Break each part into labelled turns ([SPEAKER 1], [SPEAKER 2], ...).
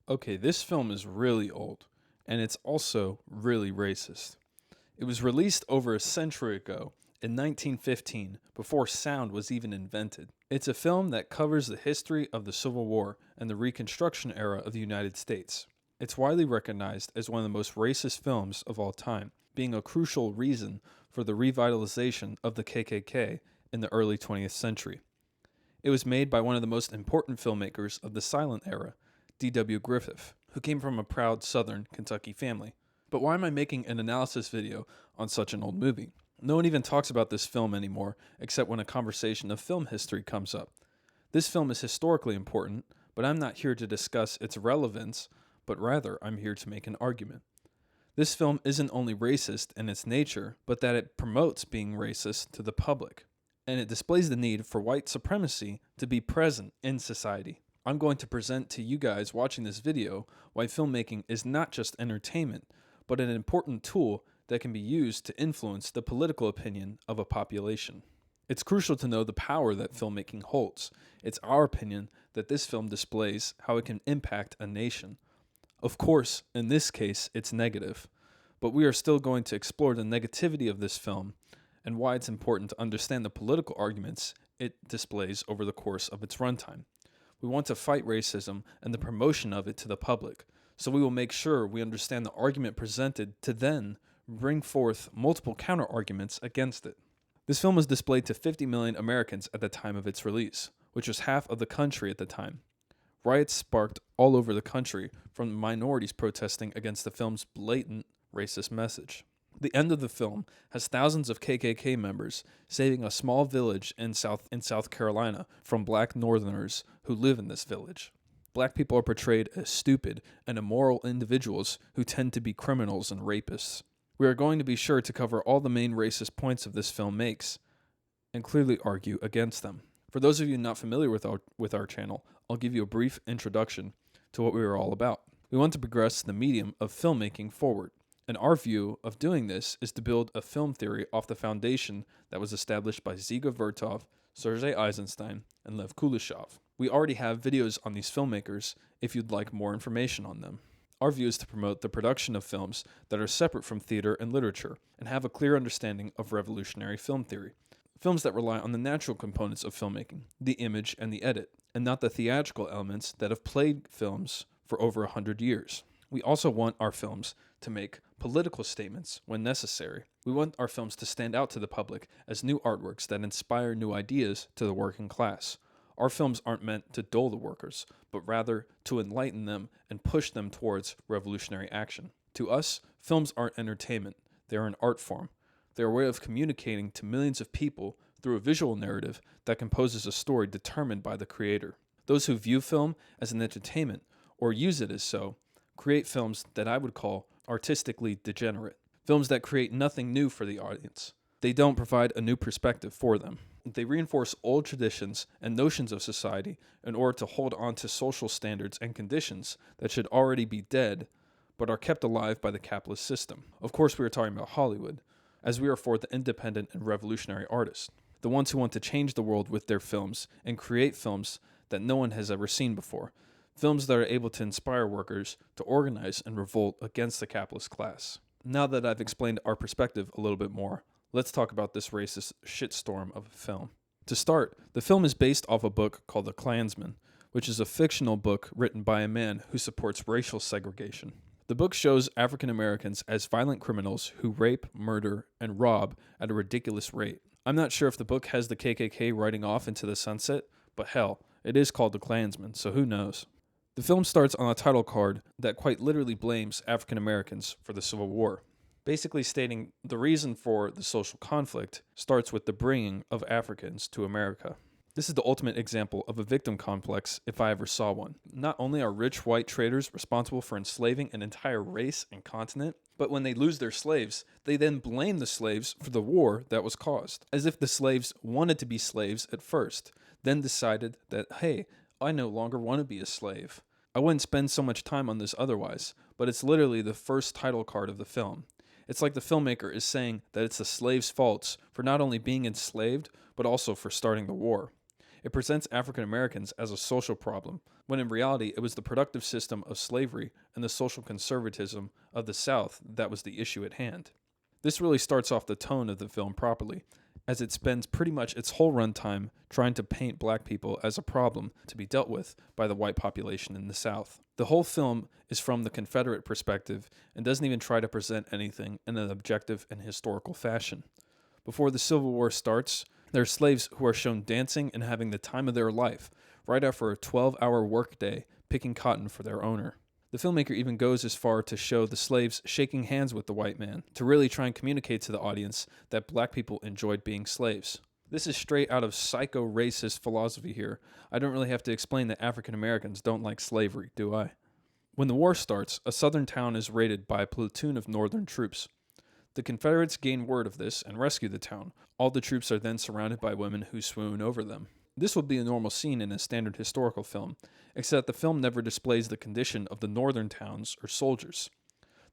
[SPEAKER 1] Okay, this film is really old, and it's also really racist. It was released over a century ago in 1915, before sound was even invented. It's a film that covers the history of the Civil War and the Reconstruction era of the United States. It's widely recognized as one of the most racist films of all time, being a crucial reason for the revitalization of the KKK in the early 20th century. It was made by one of the most important filmmakers of the silent era, D.W. Griffith, who came from a proud Southern Kentucky family. But why am I making an analysis video on such an old movie? No one even talks about this film anymore, except when a conversation of film history comes up. This film is historically important, but I'm not here to discuss its relevance, but rather I'm here to make an argument. This film isn't only racist in its nature, but that it promotes being racist to the public, and it displays the need for white supremacy to be present in society. I'm going to present to you guys watching this video why filmmaking is not just entertainment, but an important tool that can be used to influence the political opinion of a population. It's crucial to know the power that filmmaking holds. It's our opinion that this film displays how it can impact a nation. Of course, in this case, it's negative, but we are still going to explore the negativity of this film and why it's important to understand the political arguments it displays over the course of its runtime. We want to fight racism and the promotion of it to the public, so we will make sure we understand the argument presented to then bring forth multiple counter-arguments against it. This film was displayed to 50 million Americans at the time of its release, which was half of the country at the time. Riots sparked all over the country from minorities protesting against the film's blatant racist message. The end of the film has thousands of KKK members saving a small village in South Carolina from black northerners who live in this village. Black people are portrayed as stupid and immoral individuals who tend to be criminals and rapists. We are going to be sure to cover all the main racist points of this film makes and clearly argue against them. For those of you not familiar with our channel, I'll give you a brief introduction to what we are all about. We want to progress the medium of filmmaking forward, and our view of doing this is to build a film theory off the foundation that was established by Dziga Vertov, Sergei Eisenstein, and Lev Kuleshov. We already have videos on these filmmakers if you'd like more information on them. Our view is to promote the production of films that are separate from theater and literature and have a clear understanding of revolutionary film theory. Films that rely on the natural components of filmmaking, the image and the edit, and not the theatrical elements that have plagued films for over 100 years. We also want our films to make political statements when necessary. We want our films to stand out to the public as new artworks that inspire new ideas to the working class. Our films aren't meant to dull the workers, but rather to enlighten them and push them towards revolutionary action. To us, films aren't entertainment, they are an art form. They are a way of communicating to millions of people through a visual narrative that composes a story determined by the creator. Those who view film as an entertainment, or use it as so, create films that I would call artistically degenerate. Films that create nothing new for the audience. They don't provide a new perspective for them. They reinforce old traditions and notions of society in order to hold on to social standards and conditions that should already be dead, but are kept alive by the capitalist system. Of course, we are talking about Hollywood, as we are for the independent and revolutionary artists, the ones who want to change the world with their films and create films that no one has ever seen before, films that are able to inspire workers to organize and revolt against the capitalist class. Now that I've explained our perspective a little bit more, let's talk about this racist shitstorm of a film. To start, the film is based off a book called The Klansman, which is a fictional book written by a man who supports racial segregation. The book shows African Americans as violent criminals who rape, murder, and rob at a ridiculous rate. I'm not sure if the book has the KKK riding off into the sunset, but hell, it is called The Klansman, so who knows? The film starts on a title card that quite literally blames African Americans for the Civil War, basically stating the reason for the social conflict starts with the bringing of Africans to America. This is the ultimate example of a victim complex if I ever saw one. Not only are rich white traders responsible for enslaving an entire race and continent, but when they lose their slaves, they then blame the slaves for the war that was caused, as if the slaves wanted to be slaves at first, then decided that, hey, I no longer want to be a slave. I wouldn't spend so much time on this otherwise, but it's literally the first title card of the film. It's like the filmmaker is saying that it's the slaves' faults for not only being enslaved, but also for starting the war. It presents African Americans as a social problem, when in reality it was the productive system of slavery and the social conservatism of the South that was the issue at hand. This really starts off the tone of the film properly, as it spends pretty much its whole runtime trying to paint black people as a problem to be dealt with by the white population in the South. The whole film is from the Confederate perspective and doesn't even try to present anything in an objective and historical fashion. Before the Civil War starts, there are slaves who are shown dancing and having the time of their life right after a 12-hour workday picking cotton for their owner. The filmmaker even goes as far to show the slaves shaking hands with the white man to really try and communicate to the audience that black people enjoyed being slaves. This is straight out of psycho-racist philosophy here. I don't really have to explain that African Americans don't like slavery, do I? When the war starts, a southern town is raided by a platoon of northern troops. The Confederates gain word of this and rescue the town. All the troops are then surrounded by women who swoon over them. This would be a normal scene in a standard historical film, except the film never displays the condition of the northern towns or soldiers.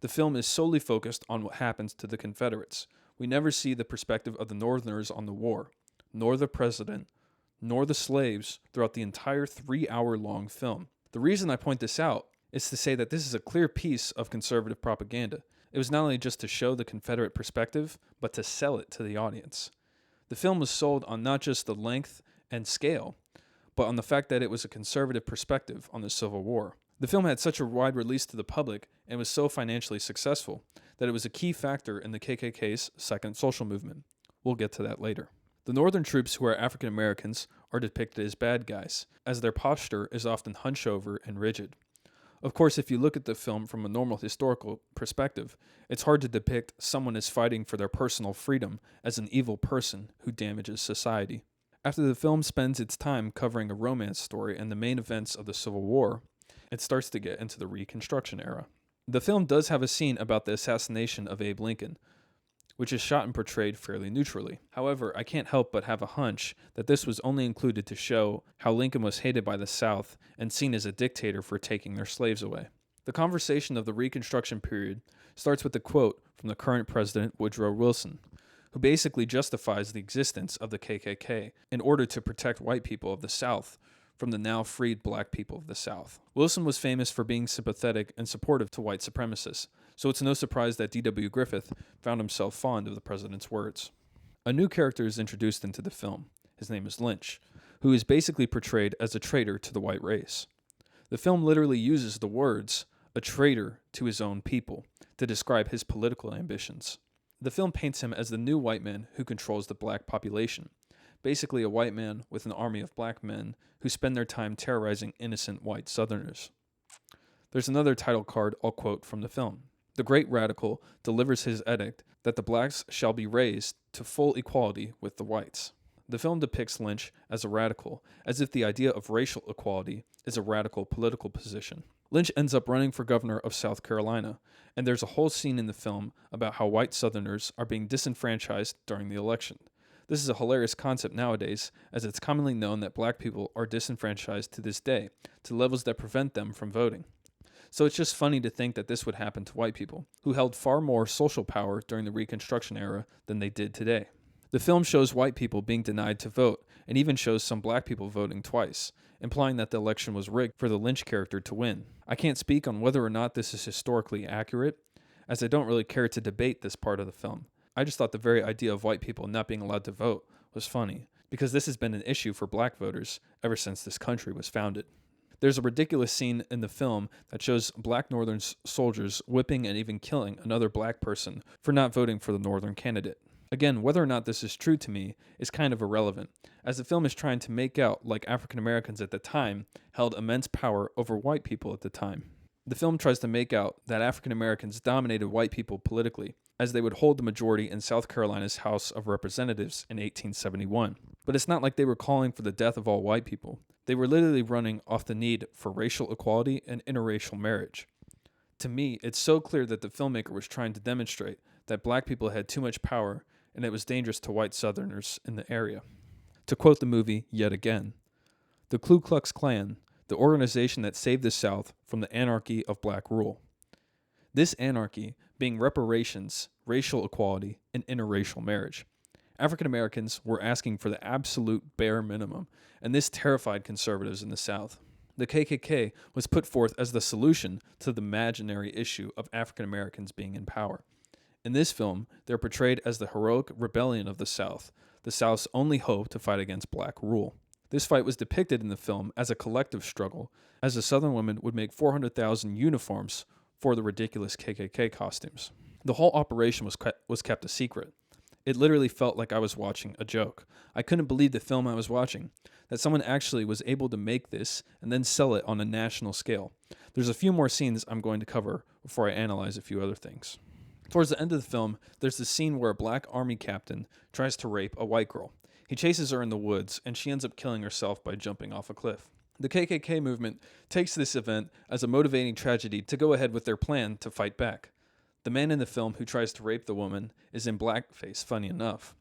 [SPEAKER 1] The film is solely focused on what happens to the Confederates. We never see the perspective of the Northerners on the war, nor the president, nor the slaves throughout the entire 3-hour-long film. The reason I point this out is to say that this is a clear piece of conservative propaganda. It was not only just to show the Confederate perspective, but to sell it to the audience. The film was sold on not just the length and scale, but on the fact that it was a conservative perspective on the Civil War. The film had such a wide release to the public and was so financially successful that it was a key factor in the KKK's second social movement. We'll get to that later. The northern troops, who are African Americans, are depicted as bad guys, as their posture is often hunchover and rigid. Of course, if you look at the film from a normal historical perspective, it's hard to depict someone as fighting for their personal freedom as an evil person who damages society. After the film spends its time covering a romance story and the main events of the Civil War, it starts to get into the Reconstruction era. The film does have a scene about the assassination of Abe Lincoln, which is shot and portrayed fairly neutrally. However, I can't help but have a hunch that this was only included to show how Lincoln was hated by the South and seen as a dictator for taking their slaves away. The conversation of the Reconstruction period starts with a quote from the current president, Woodrow Wilson, who basically justifies the existence of the KKK in order to protect white people of the South from the now freed black people of the South. Wilson was famous for being sympathetic and supportive to white supremacists, so it's no surprise that D.W. Griffith found himself fond of the president's words. A new character is introduced into the film. His name is Lynch, who is basically portrayed as a traitor to the white race. The film literally uses the words, "a traitor to his own people," to describe his political ambitions. The film paints him as the new white man who controls the black population, basically a white man with an army of black men who spend their time terrorizing innocent white Southerners. There's another title card I'll quote from the film. The great radical delivers his edict that the blacks shall be raised to full equality with the whites. The film depicts Lynch as a radical, as if the idea of racial equality is a radical political position. Lynch ends up running for governor of South Carolina, and there's a whole scene in the film about how white Southerners are being disenfranchised during the election. This is a hilarious concept nowadays, as it's commonly known that black people are disenfranchised to this day, to levels that prevent them from voting. So it's just funny to think that this would happen to white people, who held far more social power during the Reconstruction era than they did today. The film shows white people being denied to vote, and even shows some black people voting twice, implying that the election was rigged for the Lynch character to win. I can't speak on whether or not this is historically accurate, as I don't really care to debate this part of the film. I just thought the very idea of white people not being allowed to vote was funny, because this has been an issue for black voters ever since this country was founded. There's a ridiculous scene in the film that shows black Northern soldiers whipping and even killing another black person for not voting for the Northern candidate. Again, whether or not this is true to me is kind of irrelevant, as the film is trying to make out like African Americans at the time held immense power over white people at the time. The film tries to make out that African Americans dominated white people politically, as they would hold the majority in South Carolina's House of Representatives in 1871. But it's not like they were calling for the death of all white people. They were literally running off the need for racial equality and interracial marriage. To me, it's so clear that the filmmaker was trying to demonstrate that black people had too much power and it was dangerous to white Southerners in the area. To quote the movie yet again, "The Ku Klux Klan, the organization that saved the South from the anarchy of black rule. This anarchy being reparations, racial equality, and interracial marriage. African Americans were asking for the absolute bare minimum, and this terrified conservatives in the South. The KKK was put forth as the solution to the imaginary issue of African Americans being in power. In this film, they're portrayed as the heroic rebellion of the South's only hope to fight against black rule. This fight was depicted in the film as a collective struggle, as the Southern women would make 400,000 uniforms for the ridiculous KKK costumes. The whole operation was kept a secret. It literally felt like I was watching a joke. I couldn't believe the film I was watching, that someone actually was able to make this and then sell it on a national scale. There's a few more scenes I'm going to cover before I analyze a few other things. Towards the end of the film, there's this scene where a black army captain tries to rape a white girl. He chases her in the woods, and she ends up killing herself by jumping off a cliff. The KKK movement takes this event as a motivating tragedy to go ahead with their plan to fight back. The man in the film who tries to rape the woman is in blackface, funny enough.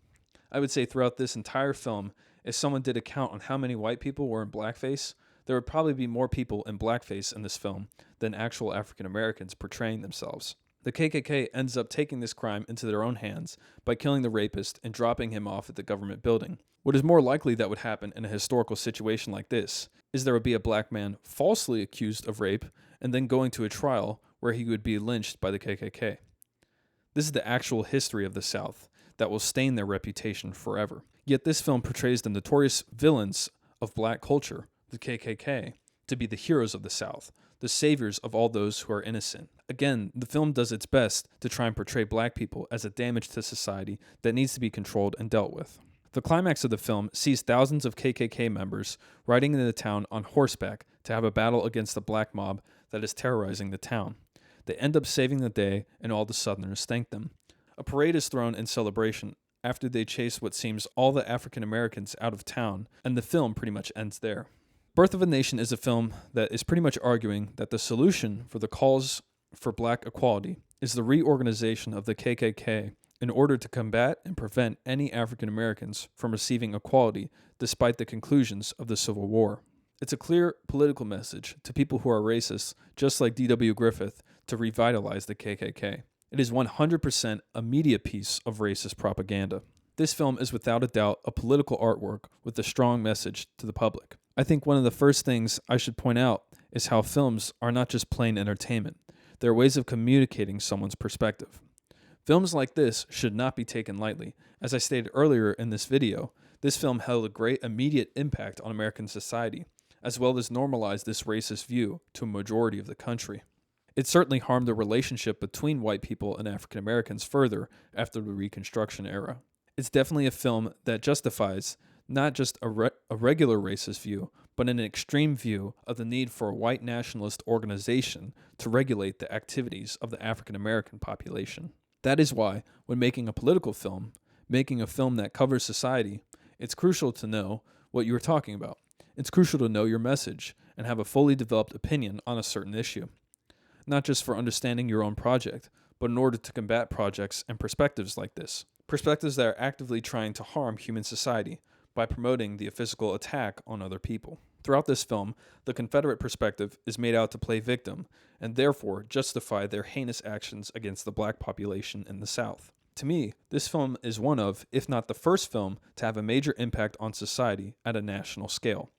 [SPEAKER 1] I would say throughout this entire film, if someone did a count on how many white people were in blackface, there would probably be more people in blackface in this film than actual African Americans portraying themselves. The KKK ends up taking this crime into their own hands by killing the rapist and dropping him off at the government building. What is more likely that would happen in a historical situation like this is there would be a black man falsely accused of rape and then going to a trial where he would be lynched by the KKK. This is the actual history of the South that will stain their reputation forever. Yet this film portrays the notorious villains of black culture, the KKK, to be the heroes of the South, the saviors of all those who are innocent. Again, the film does its best to try and portray black people as a damage to society that needs to be controlled and dealt with. The climax of the film sees thousands of KKK members riding into the town on horseback to have a battle against the black mob that is terrorizing the town. They end up saving the day, and all the Southerners thank them. A parade is thrown in celebration after they chase what seems all the African Americans out of town, and the film pretty much ends there. Birth of a Nation is a film that is pretty much arguing that the solution for the calls for black equality is the reorganization of the KKK in order to combat and prevent any African Americans from receiving equality despite the conclusions of the Civil War. It's a clear political message to people who are racist, just like D.W. Griffith, to revitalize the KKK. It is 100% a media piece of racist propaganda. This film is without a doubt a political artwork with a strong message to the public. I think one of the first things I should point out is how films are not just plain entertainment. They're ways of communicating someone's perspective. Films like this should not be taken lightly. As I stated earlier in this video, this film held a great immediate impact on American society, as well as normalized this racist view to a majority of the country. It certainly harmed the relationship between white people and African Americans further after the Reconstruction era. It's definitely a film that justifies not just a regular racist view, but an extreme view of the need for a white nationalist organization to regulate the activities of the African American population. That is why, when making a political film, making a film that covers society, it's crucial to know what you are talking about. It's crucial to know your message and have a fully developed opinion on a certain issue. Not just for understanding your own project, but in order to combat projects and perspectives like this. Perspectives that are actively trying to harm human society by promoting the physical attack on other people. Throughout this film, the Confederate perspective is made out to play victim and therefore justify their heinous actions against the black population in the South. To me, this film is one of, if not the first film, to have a major impact on society at a national scale.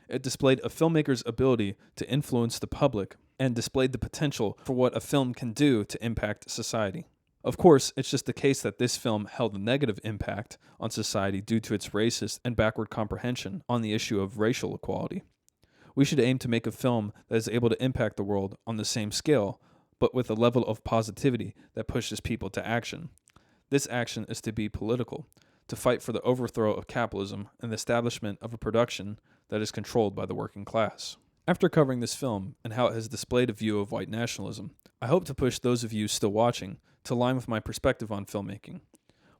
[SPEAKER 1] It displayed a filmmaker's ability to influence the public and displayed the potential for what a film can do to impact society. Of course, it's just the case that this film held a negative impact on society due to its racist and backward comprehension on the issue of racial equality. We should aim to make a film that is able to impact the world on the same scale, but with a level of positivity that pushes people to action. This action is to be political, to fight for the overthrow of capitalism and the establishment of a production that is controlled by the working class. After covering this film and how it has displayed a view of white nationalism, I hope to push those of you still watching to align with my perspective on filmmaking.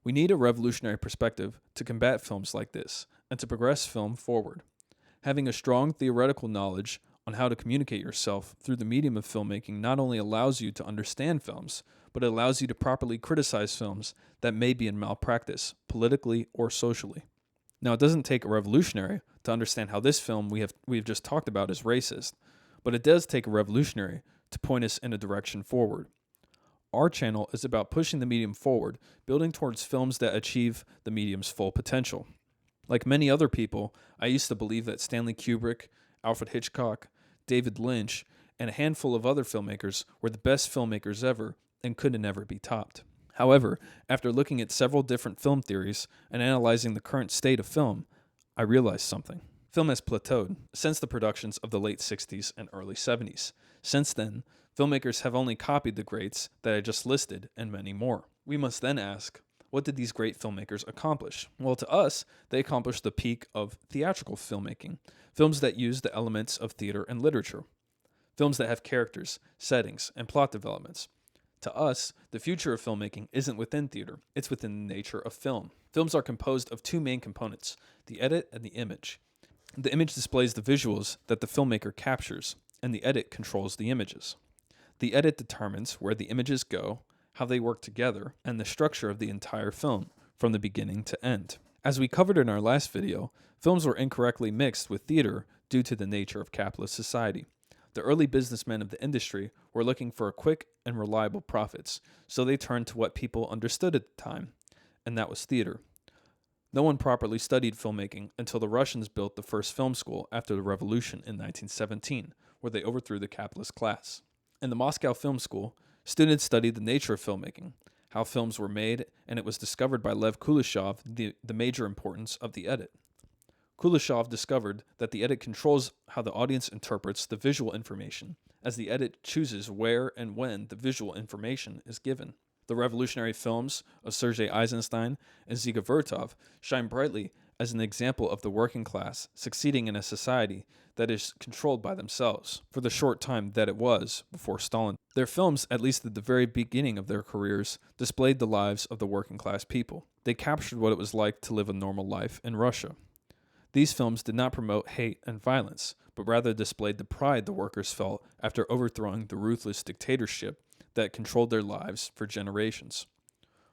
[SPEAKER 1] We need a revolutionary perspective to combat films like this and to progress film forward. Having a strong theoretical knowledge on how to communicate yourself through the medium of filmmaking not only allows you to understand films, but it allows you to properly criticize films that may be in malpractice, politically or socially. Now, it doesn't take a revolutionary to understand how this film we've just talked about is racist, but it does take a revolutionary to point us in a direction forward. Our channel is about pushing the medium forward, building towards films that achieve the medium's full potential. Like many other people, I used to believe that Stanley Kubrick, Alfred Hitchcock, David Lynch, and a handful of other filmmakers were the best filmmakers ever and could never be topped. However, after looking at several different film theories and analyzing the current state of film, I realized something. Film has plateaued since the productions of the late 60s and early 70s. Since then, filmmakers have only copied the greats that I just listed and many more. We must then ask, what did these great filmmakers accomplish? Well, to us, they accomplished the peak of theatrical filmmaking, films that use the elements of theater and literature, films that have characters, settings, and plot developments. To us, the future of filmmaking isn't within theater, it's within the nature of film. Films are composed of two main components, the edit and the image. The image displays the visuals that the filmmaker captures, and the edit controls the images. The edit determines where the images go, how they work together, and the structure of the entire film, from the beginning to end. As we covered in our last video, films were incorrectly mixed with theater due to the nature of capitalist society. The early businessmen of the industry were looking for quick and reliable profits, so they turned to what people understood at the time, and that was theater. No one properly studied filmmaking until the Russians built the first film school after the revolution in 1917, where they overthrew the capitalist class. In the Moscow Film School, students studied the nature of filmmaking, how films were made, and it was discovered by Lev Kuleshov the major importance of the edit. Kuleshov discovered that the edit controls how the audience interprets the visual information, as the edit chooses where and when the visual information is given. The revolutionary films of Sergei Eisenstein and Dziga Vertov shine brightly as an example of the working class succeeding in a society that is controlled by themselves, for the short time that it was before Stalin. Their films, at least at the very beginning of their careers, displayed the lives of the working class people. They captured what it was like to live a normal life in Russia. These films did not promote hate and violence, but rather displayed the pride the workers felt after overthrowing the ruthless dictatorship that controlled their lives for generations.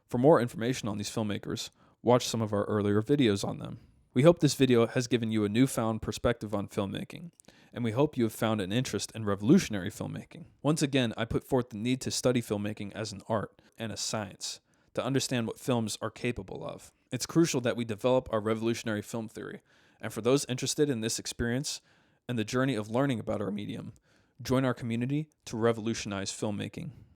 [SPEAKER 1] For more information on these filmmakers, watch some of our earlier videos on them. We hope this video has given you a newfound perspective on filmmaking, and we hope you have found an interest in revolutionary filmmaking. Once again, I put forth the need to study filmmaking as an art and a science, to understand what films are capable of. It's crucial that we develop our revolutionary film theory, and for those interested in this experience and the journey of learning about our medium, join our community to revolutionize filmmaking.